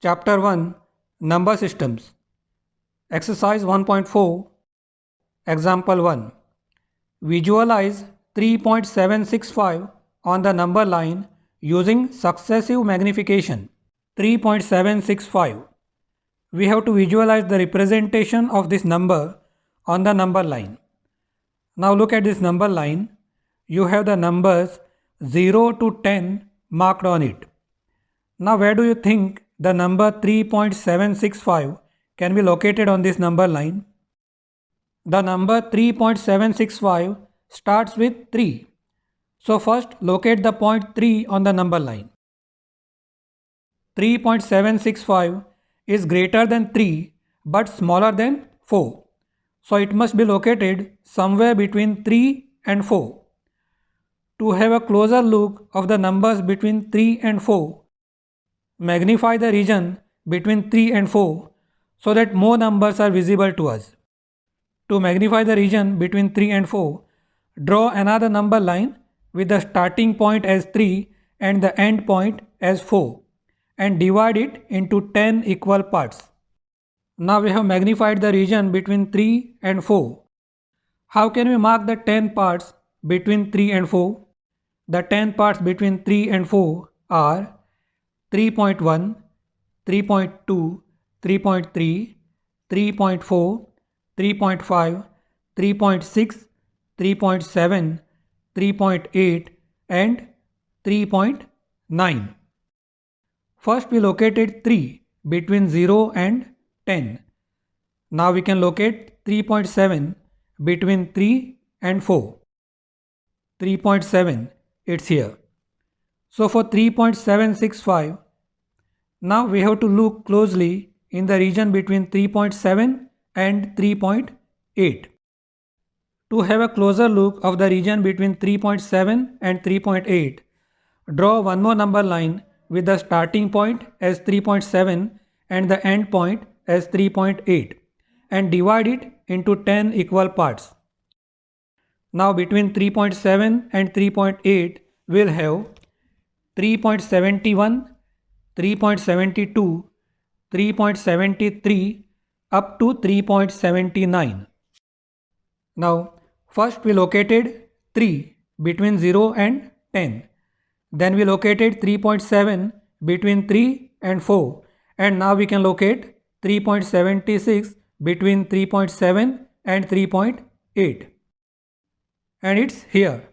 Chapter 1 Number Systems Exercise 1.4 Example 1 Visualize 3.765 on the number line using successive magnification. 3.765. We have to visualize the representation of this number on the number line. Now look at this number line. You have the numbers 0 to 10 marked on it. Now where do you think the number 3.765 can be located on this number line? The number 3.765 starts with 3. So first locate the point 3 on the number line. 3.765 is greater than 3 but smaller than 4. So it must be located somewhere between 3 and 4. To have a closer look of the numbers between 3 and 4, magnify the region between 3 and 4 so that more numbers are visible to us. To magnify the region between 3 and 4, draw another number line with the starting point as 3 and the end point as 4 and divide it into 10 equal parts. Now we have magnified the region between 3 and 4. How can we mark the 10 parts between 3 and 4? The 10 parts between 3 and 4 are 3.1, 3.2, 3.3, 3.4, 3.5, 3.6, 3.7, 3.8 and 3.9. First we located 3 between 0 and 10. Now we can locate 3.7 between 3 and 4. 3.7, it's here. So for 3.765, now we have to look closely in the region between 3.7 and 3.8. To have a closer look of the region between 3.7 and 3.8, draw one more number line with the starting point as 3.7 and the end point as 3.8 and divide it into 10 equal parts. Now between 3.7 and 3.8 we'll have 3.71, 3.72, 3.73 up to 3.79. Now first we located 3 between 0 and 10. Then we located 3.7 between 3 and 4. And now we can locate 3.76 between 3.7 and 3.8. And it's here.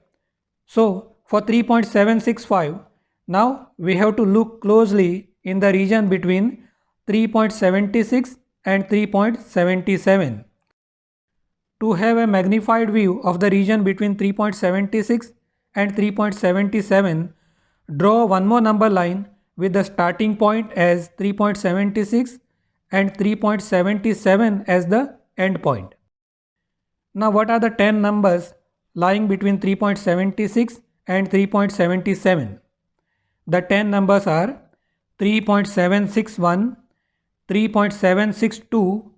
So for 3.765, now we have to look closely in the region between 3.76 and 3.77. To have a magnified view of the region between 3.76 and 3.77, draw one more number line with the starting point as 3.76 and 3.77 as the end point. Now what are the 10 numbers lying between 3.76 and 3.77? The 10 numbers are 3.761, 3.762,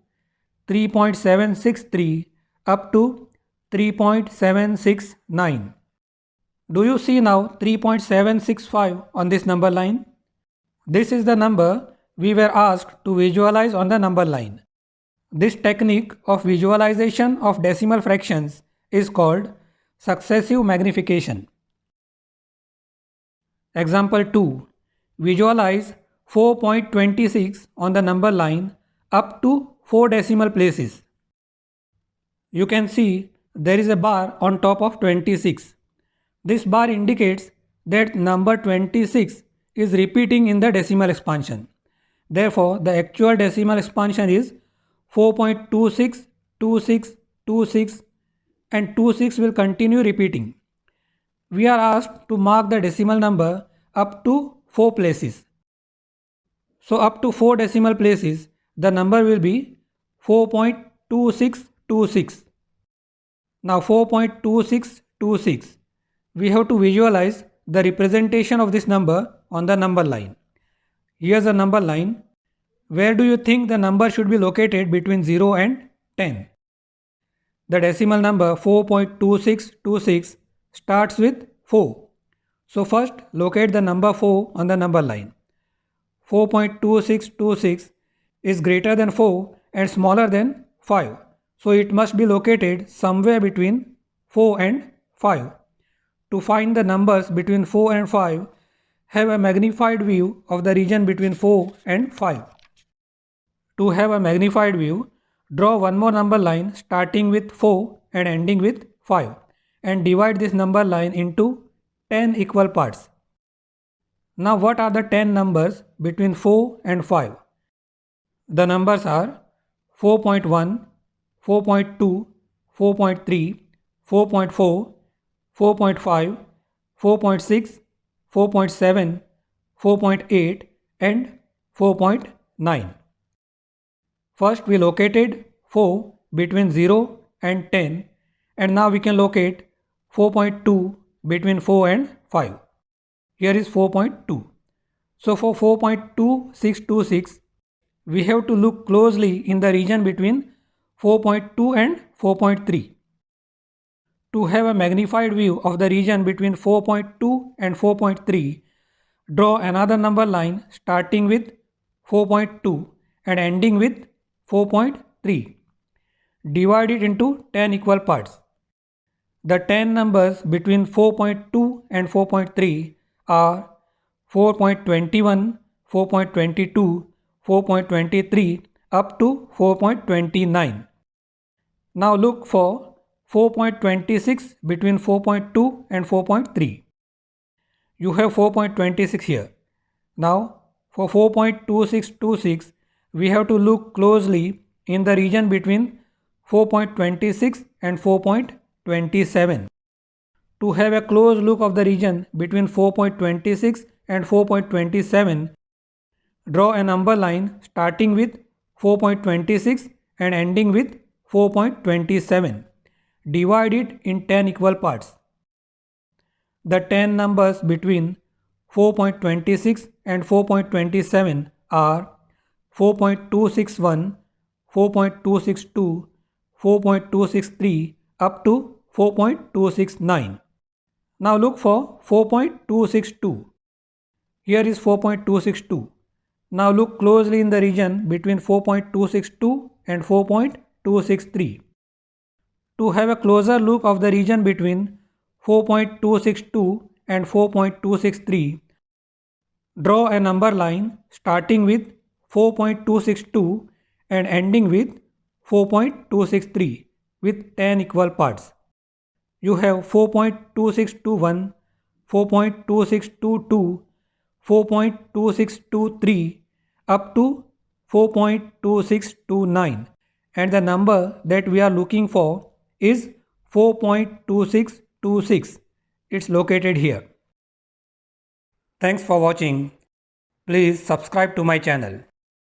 3.763 up to 3.769. Do you see now 3.765 on this number line? This is the number we were asked to visualize on the number line. This technique of visualization of decimal fractions is called successive magnification. Example 2. Visualize 4.26 on the number line up to 4 decimal places. You can see there is a bar on top of 26. This bar indicates that number 26 is repeating in the decimal expansion. Therefore, the actual decimal expansion is 4.262626 and 26 will continue repeating. We are asked to mark the decimal number up to 4 places. So up to 4 decimal places, the number will be 4.2626. Now 4.2626. We have to visualize the representation of this number on the number line. Here's a number line. Where do you think the number should be located between 0 and 10? The decimal number 4.2626 starts with 4. So first locate the number 4 on the number line. 4.2626 is greater than 4 and smaller than 5. So it must be located somewhere between 4 and 5. To find the numbers between 4 and 5, have a magnified view of the region between 4 and 5. To have a magnified view, draw one more number line starting with 4 and ending with 5 and divide this number line into 10 equal parts. Now what are the 10 numbers between 4 and 5? The numbers are 4.1, 4.2, 4.3, 4.4, 4.5, 4.6, 4.7, 4.8 and 4.9. First we located 4 between 0 and 10 and now we can locate 4.2 between 4 and 5. Here is 4.2. So for 4.2626 we have to look closely in the region between 4.2 and 4.3. To have a magnified view of the region between 4.2 and 4.3, draw another number line starting with 4.2 and ending with 4.3. Divide it into 10 equal parts. The 10 numbers between 4.2 and 4.3 are 4.21, 4.22, 4.23 up to 4.29. Now look for 4.26 between 4.2 and 4.3. You have 4.26 here. Now for 4.2626 we have to look closely in the region between 4.26 and 4.27. To have a close look of the region between 4.26 and 4.27, draw a number line starting with 4.26 and ending with 4.27. Divide it in 10 equal parts. The 10 numbers between 4.26 and 4.27 are 4.261, 4.262, 4.263 up to 4.269. Now look for 4.262. Here is 4.262. Now look closely in the region between 4.262 and 4.263. To have a closer look of the region between 4.262 and 4.263, draw a number line starting with 4.262 and ending with 4.263 with 10 equal parts. You have 4.2621, 4.2622, 4.2623 up to 4.2629, and the number that we are looking for is 4.2626. It's located here. Thanks for watching. Please subscribe to my channel.